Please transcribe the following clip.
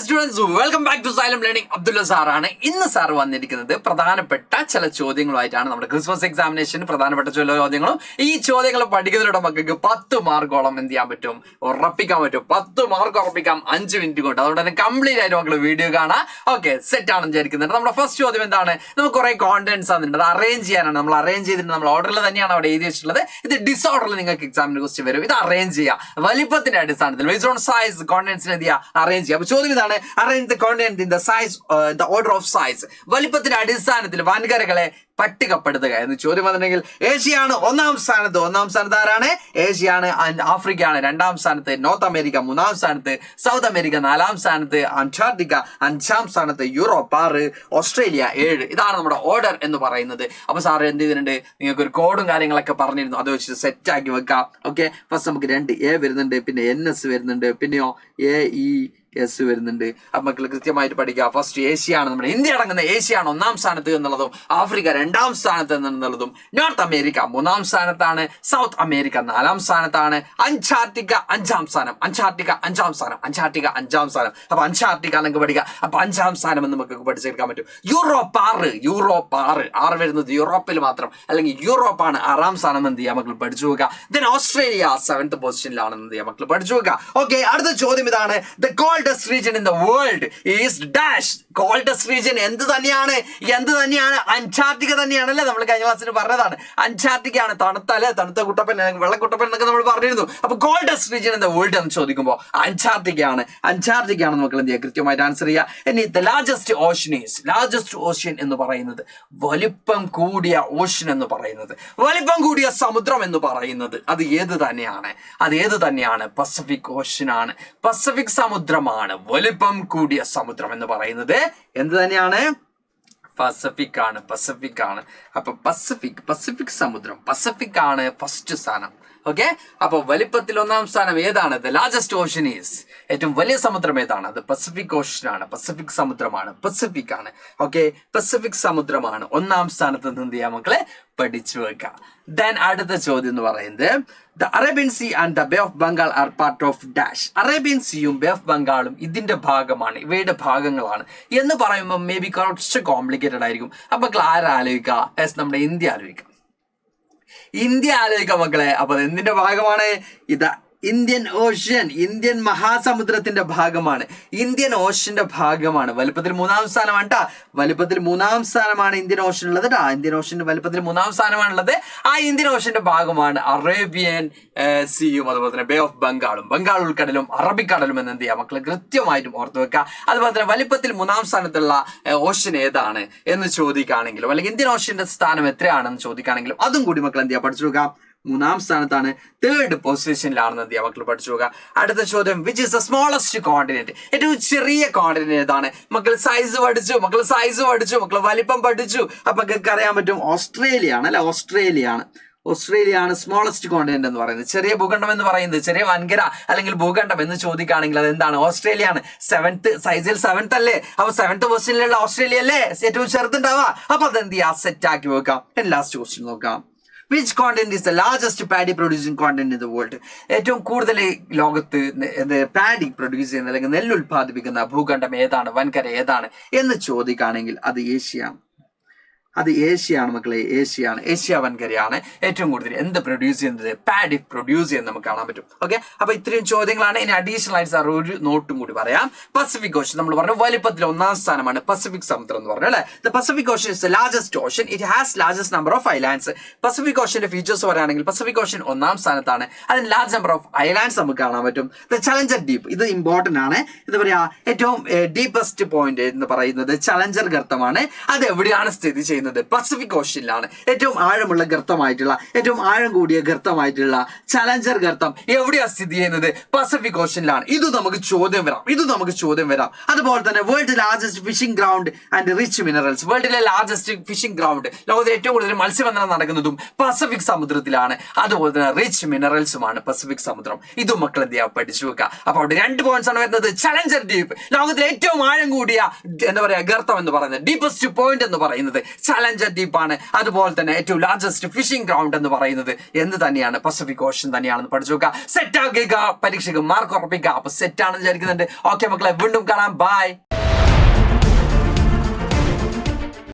Students, welcome back to Xylem Learning. Abdulla സാറാണ്. ഇന്ന് sir വന്നിരിക്കുന്നത് പ്രധാനപ്പെട്ട ചില ചോദ്യങ്ങളുമായിട്ടാണ്. നമ്മുടെ ക്രിസ്മസ് എക്സാമിനേഷന് പ്രധാനപ്പെട്ട ചില ചോദ്യങ്ങളും ഈ ചോദ്യങ്ങൾ പഠിക്കുന്നതിലൂടെ മക്കൾക്ക് 10 മാർക്കോളം എന്ത് ചെയ്യാൻ പറ്റും, ഉറപ്പിക്കാൻ പറ്റും. 10 മാർക്ക് ഉറപ്പിക്കാം 5 മിനിറ്റ് കൊണ്ട്. അതുകൊണ്ട് തന്നെ കംപ്ലീറ്റ് ആയിട്ട് മക്കൾ വീഡിയോ കാണാം. ഓക്കെ, സെറ്റ് ആണെന്ന് വിചാരിക്കുന്നുണ്ട്. നമ്മുടെ ഫസ്റ്റ് ചോദ്യം എന്താണ്? നമുക്ക് കുറെ കോണ്ടന്റ്സ് ആണെന്നുണ്ട്, അത് അറേഞ്ച് ചെയ്യാനാണ്. നമ്മൾ അറേഞ്ച് ചെയ്തിട്ട് നമ്മൾ ഓർഡറിൽ തന്നെയാണ് അവിടെ എഴുതി വെച്ചിട്ടുള്ളത്. ഇത് ഡിസോർഡറിൽ നിങ്ങൾക്ക് എക്സാമിന് ക്വസ്റ്റ്യൻ വരും. ഇത് അറേഞ്ച് ചെയ്യാം വലിപ്പത്തിന്റെ അടിസ്ഥാനത്തിൽ, ബേസ്ഡ് ഓൺ സൈസ് കോണ്ടന്റ്സിന് എന്ത് ചെയ്യാം, അറേഞ്ച് ചെയ്യാം. അപ്പൊ ചോദ്യം ഇതാണ്, arrange the content in the size, the order of size. വലിപ്പത്തിന്റെ അടിസ്ഥാനത്തിൽ വൻകരകളെ പട്ടികപ്പെടുത്തുക എന്ന് ചോദ്യം വന്നിട്ടുണ്ടെങ്കിൽ ഏഷ്യയാണ് ഒന്നാം സ്ഥാനത്ത്. ഒന്നാം സ്ഥാനത്ത് ആരാണ്? ഏഷ്യയാണ്. ആഫ്രിക്കയാണ് രണ്ടാം സ്ഥാനത്ത്. നോർത്ത് അമേരിക്ക മൂന്നാം സ്ഥാനത്ത്. സൗത്ത് അമേരിക്ക നാലാം സ്ഥാനത്ത്. അന്റാർട്ടിക്ക 5-ാം സ്ഥാനത്ത്. Europe 6, Australia 7. ഇതാണ് നമ്മുടെ ഓർഡർ എന്ന് പറയുന്നത്. അപ്പൊ സാറ് എന്ത് ചെയ്തിട്ടുണ്ട്, നിങ്ങൾക്ക് ഒരു കോഡും കാര്യങ്ങളൊക്കെ പറഞ്ഞിരുന്നു, അത് വെച്ചിട്ട് സെറ്റ് ആക്കി വെക്കാം. ഓക്കെ, ഫസ്റ്റ് നമുക്ക് 2A വരുന്നുണ്ട്, പിന്നെ NS വരുന്നുണ്ട്, പിന്നെയോ AES വരുന്നുണ്ട്. അപ്പൊ മക്കൾ കൃത്യമായിട്ട് പഠിക്കുക. ഫസ്റ്റ് ഏഷ്യയാണ്, നമ്മുടെ ഇന്ത്യ അടങ്ങുന്ന ഏഷ്യയാണ് ഒന്നാം സ്ഥാനത്ത് എന്നുള്ളതും, ആഫ്രിക്ക 2-ാം സ്ഥാനത്ത് എന്നുള്ളതും, നോർത്ത് അമേരിക്ക 3-ാം സ്ഥാനത്താണ്, സൗത്ത് അമേരിക്ക 4-ാം സ്ഥാനത്താണ്, അന്റാർട്ടിക്ക 5-ാം സ്ഥാനം. അന്റാർട്ടിക്ക 5-ാം സ്ഥാനം. അന്റാർട്ടിക്ക 5-ാം സ്ഥാനം. അപ്പൊ അന്റാർട്ടിക്ക എന്നൊക്കെ പഠിക്കുക. അപ്പൊ 5-ാം സ്ഥാനം എന്ന് നമുക്ക് പഠിച്ചെടുക്കാൻ പറ്റും. യൂറോപ്പ് 6. യൂറോപ്പ് 6 വരുന്നത് യൂറോപ്പിൽ മാത്രം, അല്ലെങ്കിൽ യൂറോപ്പാണ് 6-ാം സ്ഥാനം എന്ത് ചെയ്യാം മക്കൾ പഠിച്ചു വെക്കുക. ദെൻ ഓസ്ട്രേലിയ 7th പൊസിഷനിലാണെന്ന് എന്ത് ചെയ്യാം മക്കൾ പഠിച്ചു വെക്കുക. ഓക്കെ, അടുത്ത ചോദ്യം ഇതാണ്, the coldest region in the world is dash. coldest region എന്ത് തന്നെയാണ്? അന്റാർട്ടിക്ക തന്നെയാണല്ലേ, നമ്മൾ കഴിഞ്ഞ ക്ലാസ്സിൽ പറഞ്ഞതാണ്. അന്റാർട്ടിക്കയാണ് തണുത്തല്ലേ, തണുത്ത കുട്ടപ്പൻ, വെള്ളക്കുട്ടപ്പൻ എന്നൊക്കെ നമ്മൾ പറഞ്ഞിരുന്നു. അപ്പൊ coldest region in the world എന്ന് ചോദിക്കുമ്പോൾ അന്റാർട്ടിക്കയാണ് മക്കൾ എന്ത് ചെയ്യുക, കൃത്യമായിട്ട് ആൻസർ ചെയ്യുക. ഇനി the largest ocean is, largest ocean എന്ന് പറയുന്നത്, വലിപ്പം കൂടിയ ഓഷ്യൻ എന്ന് പറയുന്നത്, വലിപ്പം കൂടിയ സമുദ്രം എന്ന് പറയുന്നത് അത് ഏത് തന്നെയാണ്? പസഫിക് ഓഷ്യൻ ആണ്. പസഫിക് സമുദ്രമാണ് വലിപ്പം കൂടിയ സമുദ്രം എന്ന് പറയുന്നത്. എന്ത് തന്നെയാണ്? പസഫിക് ആണ്. അപ്പൊ പസഫിക് സമുദ്രം, പസഫിക് ആണ് ഫസ്റ്റ് സ്ഥാനം. ഓക്കെ, അപ്പൊ വലിപ്പത്തിൽ 1-ാം സ്ഥാനം ഏതാണ്? ദ ലാർജസ്റ്റ് ഓഷ്യൻ ഈസ്, ഏറ്റവും വലിയ സമുദ്രം ഏതാണ്? അത് പസഫിക് ഓഷ്യൻ ആണ്, പസഫിക് സമുദ്രമാണ്, പസഫിക് ആണ്. ഓക്കെ, പസഫിക് സമുദ്രമാണ് 1-ാം സ്ഥാനത്ത് നിന്ന് എന്ത് ചെയ്യാം മക്കളെ, പഠിച്ചു വെക്കാം. ദെൻ അടുത്ത ചോദ്യം എന്ന് പറയുന്നത്, the Arabian sea and the bay of Bengal are part of dash. Arabian സീയും ബേ ഓഫ് ബംഗാളും ഇതിന്റെ ഭാഗമാണ്, ഇവയുടെ ഭാഗങ്ങളാണ് എന്ന് പറയുമ്പോൾ മേ ബി കുറച്ച് കോംപ്ലിക്കേറ്റഡ് ആയിരിക്കും. അപ്പൊ മക്കൾ ആലോചിക്കുക? നമ്മുടെ ഇന്ത്യ ആലോചിക്കാം മക്കളെ. അപ്പൊ എന്തിന്റെ ഭാഗമാണ്? ഇത് ഇന്ത്യൻ ഓഷ്യൻ, ഇന്ത്യൻ മഹാസമുദ്രത്തിന്റെ ഭാഗമാണ്, ഇന്ത്യൻ ഓഷ്യന്റെ ഭാഗമാണ്. വലുപ്പത്തിൽ 3-ാം സ്ഥാനമാണ് കേട്ടാ, വലുപ്പത്തിൽ 3-ാം സ്ഥാനമാണ് ഇന്ത്യൻ ഓഷ്യൻ ഉള്ളത് കേട്ടാ. ഇന്ത്യൻ ഓഷ്യന്റെ വലുപ്പത്തിൽ 3-ാം സ്ഥാനമാണുള്ളത്. ആ ഇന്ത്യൻ ഓഷ്യന്റെ ഭാഗമാണ് അറേബ്യൻ സീയും, അതുപോലെ തന്നെ ബേ ഓഫ് ബംഗാൾ ഉൾക്കടലും അറബിക്കടലും എന്ന് എന്ത് ചെയ്യാം മക്കൾ കൃത്യമായിട്ടും ഓർത്ത് വെക്കുക. അതുപോലെ തന്നെ വലിപ്പത്തിൽ 3-ാം സ്ഥാനത്തുള്ള ഓഷ്യൻ ഏതാണ് എന്ന് ചോദിക്കുകയാണെങ്കിലും, അല്ലെങ്കിൽ ഇന്ത്യൻ ഓഷ്യന്റെ സ്ഥാനം എത്രയാണെന്ന് ചോദിക്കുകയാണെങ്കിലും അതും കൂടി മക്കൾ എന്ത് ചെയ്യാം പഠിച്ചു വെക്കാം. 3-ാം സ്ഥാനത്താണ്, 3rd പൊസിഷനിലാണെന്ന് എന്ത് ചെയ്യാം മക്കൾ പഠിച്ചു നോക്കുക. അടുത്ത ചോദ്യം, which is the smallest continent? ഏറ്റവും ചെറിയ കോണ്ടിനെന്റ് ഏതാണ്? മക്കൾ സൈസ് പഠിച്ചു, മക്കൾ വലിപ്പം പഠിച്ചു. അപ്പൊ മക്കൾക്ക് അറിയാൻ പറ്റും ഓസ്ട്രേലിയ ആണ്. ഓസ്ട്രേലിയയാണ് സ്മോളസ്റ്റ് കോണ്ടിനെന്റ് എന്ന് പറയുന്നത്. ചെറിയ ഭൂഖണ്ഡം എന്ന് പറയുന്നത്, ചെറിയ വൻകര അല്ലെങ്കിൽ ഭൂഖണ്ഡം എന്ന് ചോദിക്കുകയാണെങ്കിൽ അത് എന്താണ്? ഓസ്ട്രേലിയയാണ്. 7th സൈസിൽ 7th അല്ലേ? അപ്പൊ 7th പൊസിഷനിലുള്ള ഓസ്ട്രേലിയ അല്ലേ ഏറ്റവും ചെറുതുണ്ടാവുക. അപ്പൊ അതെന്ത് ചെയ്യാം, സെറ്റ് ആക്കി വെക്കാം. ലാസ്റ്റ് ക്വസ്റ്റ്യൻ നോക്കാം. Which continent is the largest paddy producing continent in the world? ഏറ്റവും കൂടുതൽ ലോകത്ത് പാഡി പ്രൊഡ്യൂസ് ചെയ്യുന്ന അല്ലെങ്കിൽ നെല്ല് ഉൽപ്പാദിപ്പിക്കുന്ന ഭൂഖണ്ഡം ഏതാണ്, വൻകര ഏതാണ് എന്ന് ചോദിക്കുകയാണെങ്കിൽ അത് ഏഷ്യയാണ് മക്കളെ. ഏഷ്യ വൻകരയാണ് ഏറ്റവും കൂടുതൽ എന്ത് പ്രൊഡ്യൂസ് ചെയ്യുന്നത്, പാഡി പ്രൊഡ്യൂസ് ചെയ്യുന്നത് നമുക്ക് കാണാൻ പറ്റും. ഓക്കെ, അപ്പൊ ഇത്രയും ചോദ്യങ്ങളാണ്. ഇനി അഡീഷണൽ ആയിട്ട് സാർ ഒരു നോട്ടും കൂടി പറയാം. പസഫിക് ഓഷ്യൻ നമ്മൾ പറഞ്ഞു വലിപ്പത്തിൽ 1-ാം സ്ഥാനമാണ് പസഫിക് സമുദ്രം എന്ന് പറഞ്ഞു അല്ലെ. The Pacific ocean is the largest ocean. It has largest number of islands. Pacific ഓഷ്യന്റെ ഫീച്ചേഴ്സ് പറയുകയാണെങ്കിൽ പസഫിക് ഓഷ്യൻ 1-ാം സ്ഥാനത്താണ്. അതിന് ലാർജ് നമ്പർ ഓഫ് ഐലാൻഡ്സ് നമുക്ക് കാണാൻ പറ്റും. ദ ചലഞ്ചർ ഡീപ്പ്, ഇത് ഇമ്പോർട്ടന്റ് ആണ്. എന്താ പറയാ, ഏറ്റവും ഡീപ്പസ്റ്റ് പോയിന്റ് എന്ന് പറയുന്നത് ചലഞ്ചർ ഗർത്തമാണ്. അത് എവിടെയാണ് സ്ഥിതി ചെയ്യുന്നത്? പസഫിക് ഓഷ്യനിലാണ്. ഏറ്റവും ആഴമുള്ള ഗർത്തമായിട്ടുള്ള, ഏറ്റവും ആഴം കൂടിയ ഗർത്തമായിട്ടുള്ള ചലഞ്ചർ ഗർത്തം എവിടെയാ സ്ഥിതി ചെയ്യുന്നത്? പസഫിക് ഓഷ്യനിലാണ്. ഇത് നമുക്ക് ചോദ്യം വരാം. അതുപോലെ തന്നെ world largest fishing ground and rich minerals. വേൾഡിലെ ലാർജസ്റ്റ് ഫിഷിംഗ് ഗ്രൗണ്ട്, ലോകത്തിൽ ഏറ്റവും കൂടുതൽ മത്സ്യബന്ധനം നടക്കുന്നതും പസഫിക് സമുദ്രത്തിലാണ്. അതുപോലെ തന്നെ റിച്ച് മിനറൽസുമാണ് പസഫിക് സമുദ്രം. ഇതും മക്കൾ എന്ത് ചെയ്യാം പഠിച്ചു വെക്കുക. അപ്പൊ അവിടെ 2 പോയിന്റ്സ് ആണ് വരുന്നത്. ചലഞ്ചർ ഡീപ്പ്, ലോകത്തിലെ ഏറ്റവും ആഴം കൂടിയ എന്താ പറയാ ഗർത്തം എന്ന് പറയുന്നത്, ഡീപ്പസ്റ്റ് പോയിന്റ് എന്ന് പറയുന്നത് ചലഞ്ചർ ദ്വീപാണ്. അതുപോലെ തന്നെ ഏറ്റവും ലാർജസ്റ്റ് ഫിഷിംഗ് ഗ്രൗണ്ട് എന്ന് പറയുന്നത് എന്ത് തന്നെയാണ്? പസഫിക് ഓഷൻ തന്നെയാണെന്ന് പഠിച്ചു നോക്കുക. സെറ്റ് ആക്കുക, പരീക്ഷയ്ക്ക് മാർക്ക് ഉറപ്പിക്കുക. അപ്പൊ സെറ്റ് ആണെന്ന് വിചാരിക്കുന്നുണ്ട്. ഓക്കെ മക്കളെ, വീണ്ടും കാണാം. ബൈ.